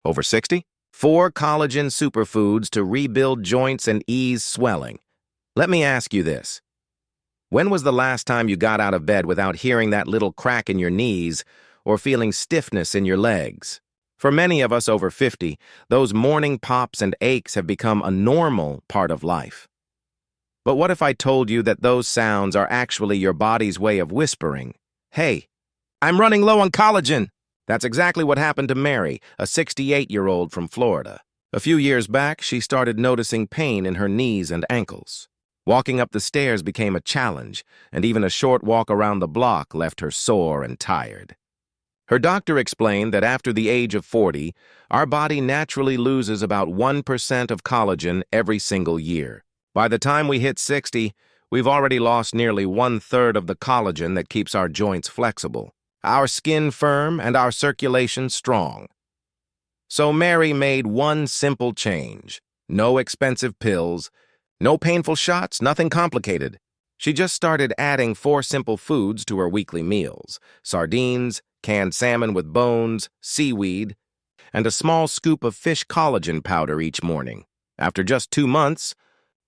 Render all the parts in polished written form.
Over 60? 4 collagen superfoods to rebuild joints and ease swelling. Let me ask you this. When was the last time you got out of bed without hearing that little crack in your knees or feeling stiffness in your legs? For many of us over 50, those morning pops and aches have become a normal part of life. But what if I told you that those sounds are actually your body's way of whispering, "Hey, I'm running low on collagen"? That's exactly what happened to Mary, a 68-year-old from Florida. A few years back, she started noticing pain in her knees and ankles. Walking up the stairs became a challenge, and even a short walk around the block left her sore and tired. Her doctor explained that after the age of 40, our body naturally loses about 1% of collagen every single year. By the time we hit 60, we've already lost nearly 1/3 of the collagen that keeps our joints flexible, our skin firm, and our circulation strong. So Mary made one simple change. No expensive pills, no painful shots, nothing complicated. She just started adding 4 simple foods to her weekly meals: sardines, canned salmon with bones, seaweed, and a small scoop of fish collagen powder each morning. After just 2 months,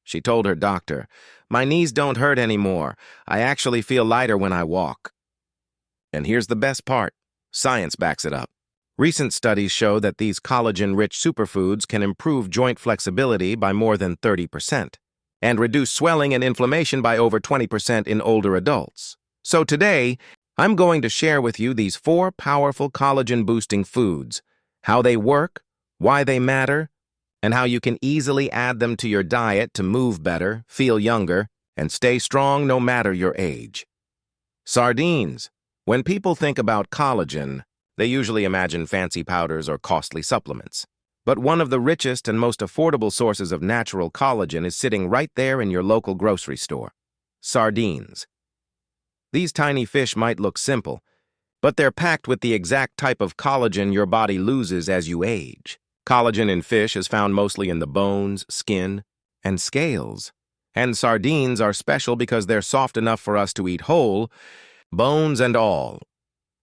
she told her doctor, "My knees don't hurt anymore. I actually feel lighter when I walk." And here's the best part. Science backs it up. Recent studies show that these collagen-rich superfoods can improve joint flexibility by more than 30% and reduce swelling and inflammation by over 20% in older adults. So today, I'm going to share with you these 4 powerful collagen-boosting foods, how they work, why they matter, and how you can easily add them to your diet to move better, feel younger, and stay strong no matter your age. Sardines. When people think about collagen, they usually imagine fancy powders or costly supplements. But one of the richest and most affordable sources of natural collagen is sitting right there in your local grocery store. Sardines. These tiny fish might look simple, but they're packed with the exact type of collagen your body loses as you age. Collagen in fish is found mostly in the bones, skin, and scales. And sardines are special because they're soft enough for us to eat whole, bones and all.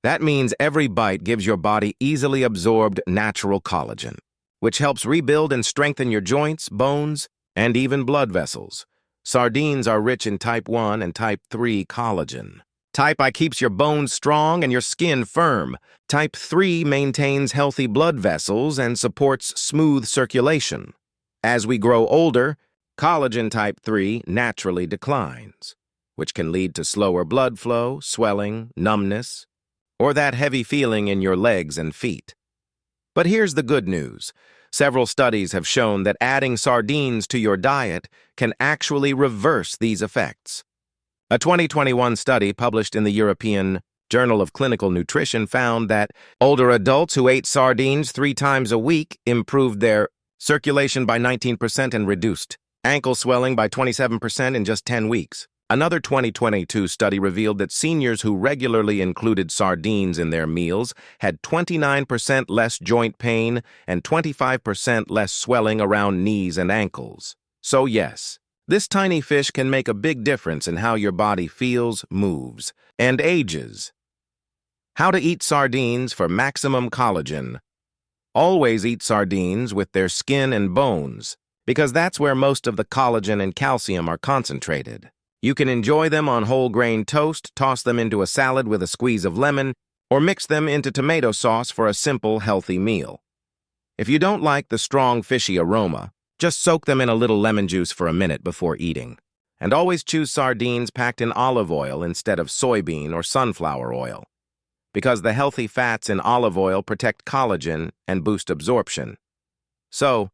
That means every bite gives your body easily absorbed natural collagen, which helps rebuild and strengthen your joints, bones, and even blood vessels. Sardines are rich in type 1 and type 3 collagen. Type I keeps your bones strong and your skin firm. Type 3 maintains healthy blood vessels and supports smooth circulation. As we grow older, collagen type 3 naturally declines, which can lead to slower blood flow, swelling, numbness, or that heavy feeling in your legs and feet. But here's the good news. Several studies have shown that adding sardines to your diet can actually reverse these effects. A 2021 study published in the European Journal of Clinical Nutrition found that older adults who ate sardines 3 times a week improved their circulation by 19% and reduced ankle swelling by 27% in just 10 weeks. Another 2022 study revealed that seniors who regularly included sardines in their meals had 29% less joint pain and 25% less swelling around knees and ankles. So yes, this tiny fish can make a big difference in how your body feels, moves, and ages. How to eat sardines for maximum collagen. Always eat sardines with their skin and bones, because that's where most of the collagen and calcium are concentrated. You can enjoy them on whole grain toast, toss them into a salad with a squeeze of lemon, or mix them into tomato sauce for a simple, healthy meal. If you don't like the strong, fishy aroma, just soak them in a little lemon juice for a minute before eating. And always choose sardines packed in olive oil instead of soybean or sunflower oil, because the healthy fats in olive oil protect collagen and boost absorption. So,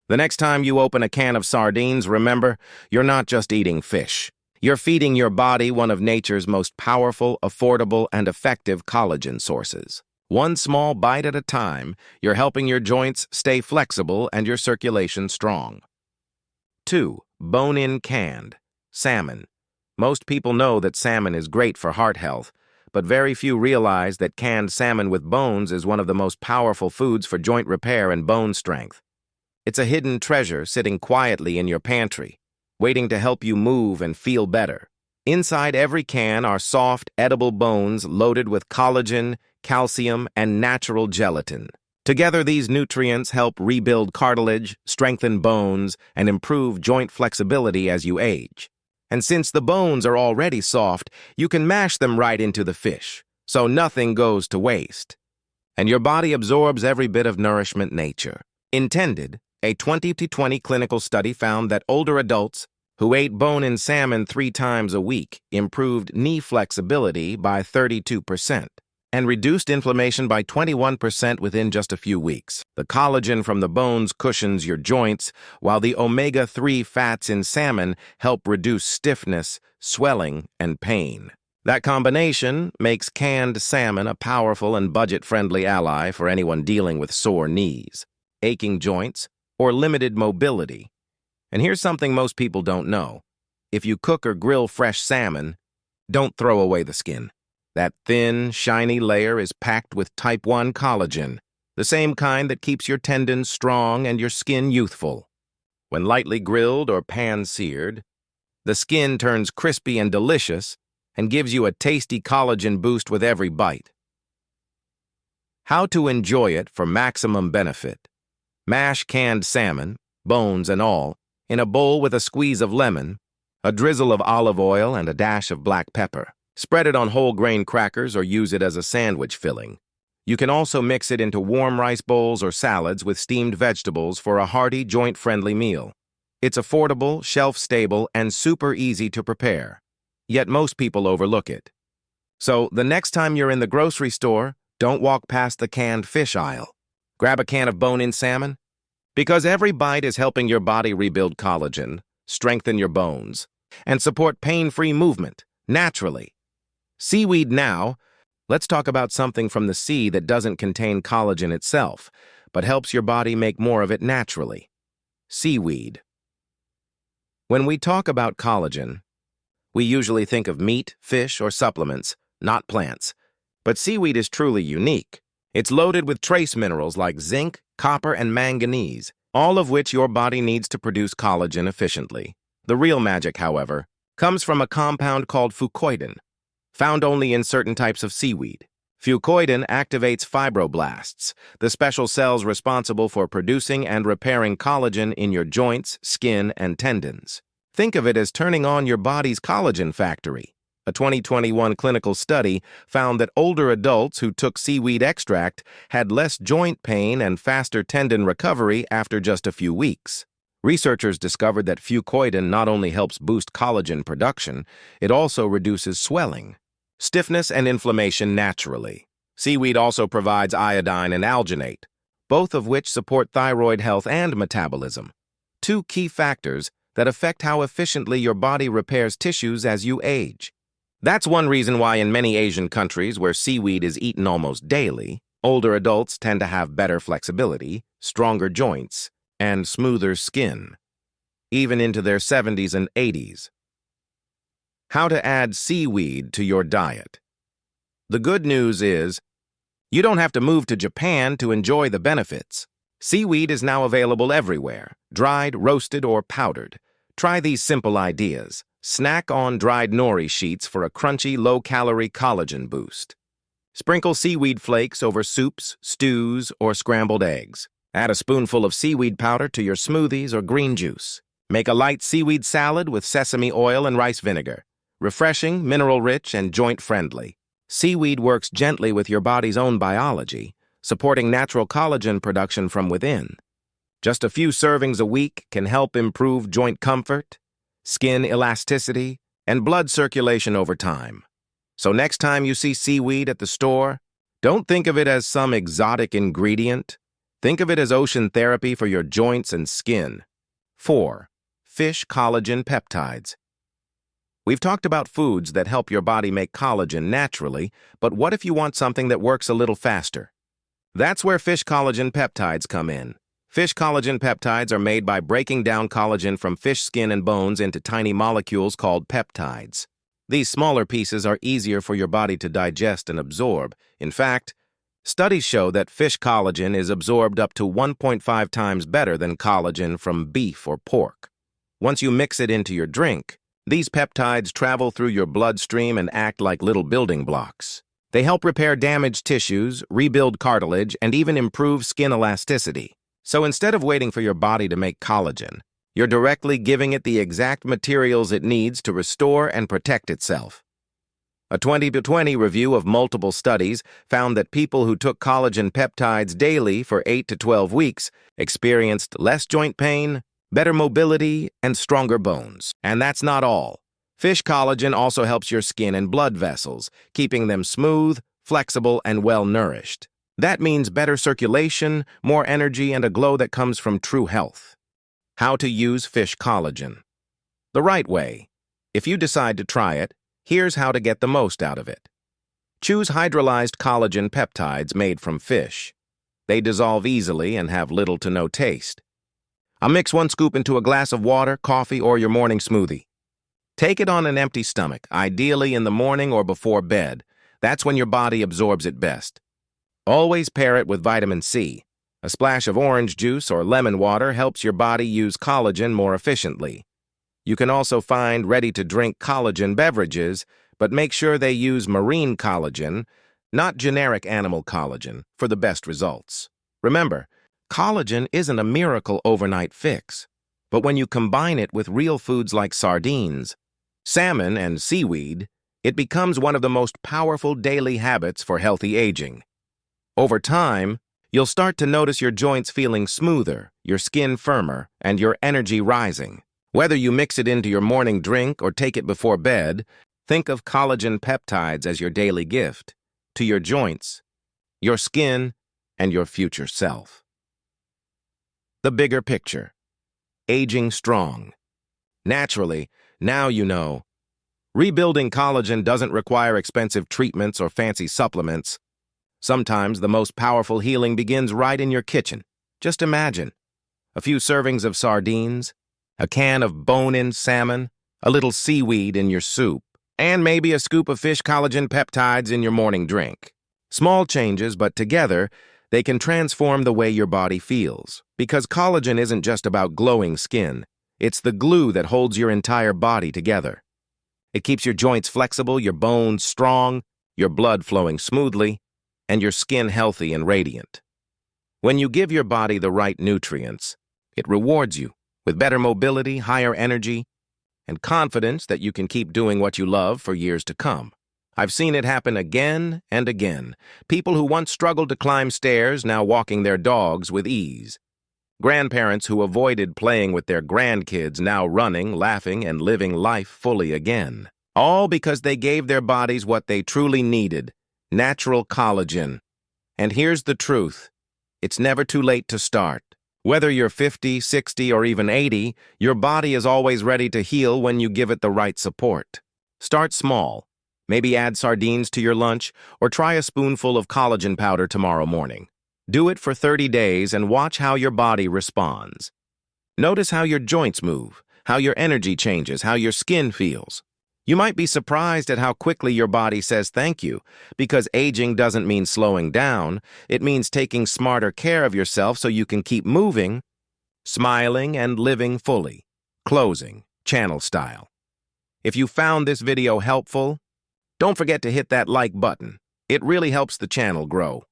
the next time you open a can of sardines, remember, you're not just eating fish. You're feeding your body one of nature's most powerful, affordable, and effective collagen sources. One small bite at a time, you're helping your joints stay flexible and your circulation strong. 2. Bone-in canned salmon. Most people know that salmon is great for heart health, but very few realize that canned salmon with bones is one of the most powerful foods for joint repair and bone strength. It's a hidden treasure sitting quietly in your pantry, waiting to help you move and feel better. Inside every can are soft, edible bones loaded with collagen, calcium, and natural gelatin. Together, these nutrients help rebuild cartilage, strengthen bones, and improve joint flexibility as you age. And since the bones are already soft, you can mash them right into the fish, so nothing goes to waste. And your body absorbs every bit of nourishment nature intended. A 2020 clinical study found that older adults who ate bone in salmon 3 times a week improved knee flexibility by 32% and reduced inflammation by 21% within just a few weeks. The collagen from the bones cushions your joints, while the omega-3 fats in salmon help reduce stiffness, swelling, and pain. That combination makes canned salmon a powerful and budget-friendly ally for anyone dealing with sore knees, aching joints, or limited mobility. And here's something most people don't know. If you cook or grill fresh salmon, don't throw away the skin. That thin, shiny layer is packed with type 1 collagen, the same kind that keeps your tendons strong and your skin youthful. When lightly grilled or pan-seared, the skin turns crispy and delicious and gives you a tasty collagen boost with every bite. How to enjoy it for maximum benefit. Mash canned salmon, bones and all, in a bowl with a squeeze of lemon, a drizzle of olive oil, and a dash of black pepper. Spread it on whole grain crackers or use it as a sandwich filling. You can also mix it into warm rice bowls or salads with steamed vegetables for a hearty, joint-friendly meal. It's affordable, shelf-stable, and super easy to prepare. Yet most people overlook it. So the next time you're in the grocery store, don't walk past the canned fish aisle. Grab a can of bone-in salmon. Because every bite is helping your body rebuild collagen, strengthen your bones, and support pain-free movement, naturally. Seaweed now. Let's talk about something from the sea that doesn't contain collagen itself, but helps your body make more of it naturally. Seaweed. When we talk about collagen, we usually think of meat, fish, or supplements, not plants. But seaweed is truly unique. It's loaded with trace minerals like zinc, copper, and manganese, all of which your body needs to produce collagen efficiently. The real magic, however, comes from a compound called fucoidan, found only in certain types of seaweed. Fucoidan activates fibroblasts, the special cells responsible for producing and repairing collagen in your joints, skin, and tendons. Think of it as turning on your body's collagen factory. A 2021 clinical study found that older adults who took seaweed extract had less joint pain and faster tendon recovery after just a few weeks. Researchers discovered that fucoidan not only helps boost collagen production, it also reduces swelling, stiffness, and inflammation naturally. Seaweed also provides iodine and alginate, both of which support thyroid health and metabolism, 2 key factors that affect how efficiently your body repairs tissues as you age. That's one reason why in many Asian countries where seaweed is eaten almost daily, older adults tend to have better flexibility, stronger joints, and smoother skin, even into their 70s and 80s. How to add seaweed to your diet. The good news is, you don't have to move to Japan to enjoy the benefits. Seaweed is now available everywhere, dried, roasted, or powdered. Try these simple ideas. Snack on dried nori sheets for a crunchy, low-calorie collagen boost. Sprinkle seaweed flakes over soups, stews, or scrambled eggs. Add a spoonful of seaweed powder to your smoothies or green juice. Make a light seaweed salad with sesame oil and rice vinegar. Refreshing, mineral-rich, and joint-friendly. Seaweed works gently with your body's own biology, supporting natural collagen production from within. Just a few servings a week can help improve joint comfort, skin elasticity, and blood circulation over time. So next time you see seaweed at the store, don't think of it as some exotic ingredient. Think of it as ocean therapy for your joints and skin. 4. Fish collagen peptides. We've talked about foods that help your body make collagen naturally, but what if you want something that works a little faster? That's where fish collagen peptides come in. Fish collagen peptides are made by breaking down collagen from fish skin and bones into tiny molecules called peptides. These smaller pieces are easier for your body to digest and absorb. In fact, studies show that fish collagen is absorbed up to 1.5 times better than collagen from beef or pork. Once you mix it into your drink, these peptides travel through your bloodstream and act like little building blocks. They help repair damaged tissues, rebuild cartilage, and even improve skin elasticity. So instead of waiting for your body to make collagen, you're directly giving it the exact materials it needs to restore and protect itself. A 20-20 review of multiple studies found that people who took collagen peptides daily for 8 to 12 weeks experienced less joint pain, better mobility, and stronger bones. And that's not all. Fish collagen also helps your skin and blood vessels, keeping them smooth, flexible, and well-nourished. That means better circulation, more energy, and a glow that comes from true health. How to use fish collagen. The right way. If you decide to try it, here's how to get the most out of it. Choose hydrolyzed collagen peptides made from fish. They dissolve easily and have little to no taste. I'll mix 1 scoop into a glass of water, coffee, or your morning smoothie. Take it on an empty stomach, ideally in the morning or before bed. That's when your body absorbs it best. Always pair it with vitamin C. A splash of orange juice or lemon water helps your body use collagen more efficiently. You can also find ready-to-drink collagen beverages, but make sure they use marine collagen, not generic animal collagen, for the best results. Remember, collagen isn't a miracle overnight fix, but when you combine it with real foods like sardines, salmon, and seaweed, it becomes one of the most powerful daily habits for healthy aging. Over time, you'll start to notice your joints feeling smoother, your skin firmer, and your energy rising. Whether you mix it into your morning drink or take it before bed, think of collagen peptides as your daily gift to your joints, your skin, and your future self. The bigger picture. Aging strong. Naturally, now you know. Rebuilding collagen doesn't require expensive treatments or fancy supplements. Sometimes the most powerful healing begins right in your kitchen. Just imagine. A few servings of sardines, a can of bone-in salmon, a little seaweed in your soup, and maybe a scoop of fish collagen peptides in your morning drink. Small changes, but together, they can transform the way your body feels. Because collagen isn't just about glowing skin. It's the glue that holds your entire body together. It keeps your joints flexible, your bones strong, your blood flowing smoothly, and your skin healthy and radiant. When you give your body the right nutrients, it rewards you with better mobility, higher energy, and confidence that you can keep doing what you love for years to come. I've seen it happen again and again. People who once struggled to climb stairs now walking their dogs with ease. Grandparents who avoided playing with their grandkids now running, laughing, and living life fully again. All because they gave their bodies what they truly needed. Natural collagen. And here's the truth. It's never too late to start. Whether you're 50, 60, or even 80, your body is always ready to heal when you give it the right support. Start small. Maybe add sardines to your lunch, or try a spoonful of collagen powder tomorrow morning. Do it for 30 days and watch how your body responds. Notice how your joints move, how your energy changes, how your skin feels. You might be surprised at how quickly your body says thank you, because aging doesn't mean slowing down. It means taking smarter care of yourself so you can keep moving, smiling, and living fully. Closing, channel style. If you found this video helpful, don't forget to hit that like button. It really helps the channel grow.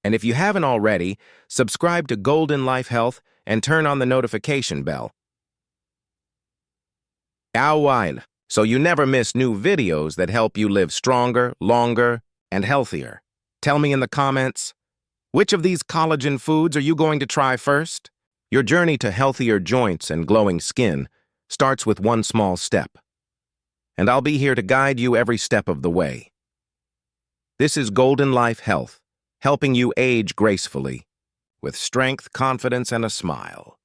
And if you haven't already, subscribe to Golden Life Health and turn on the notification bell. So you never miss new videos that help you live stronger, longer, and healthier. Tell me in the comments, which of these collagen foods are you going to try first? Your journey to healthier joints and glowing skin starts with one small step. And I'll be here to guide you every step of the way. This is Golden Life Health, helping you age gracefully, with strength, confidence, and a smile.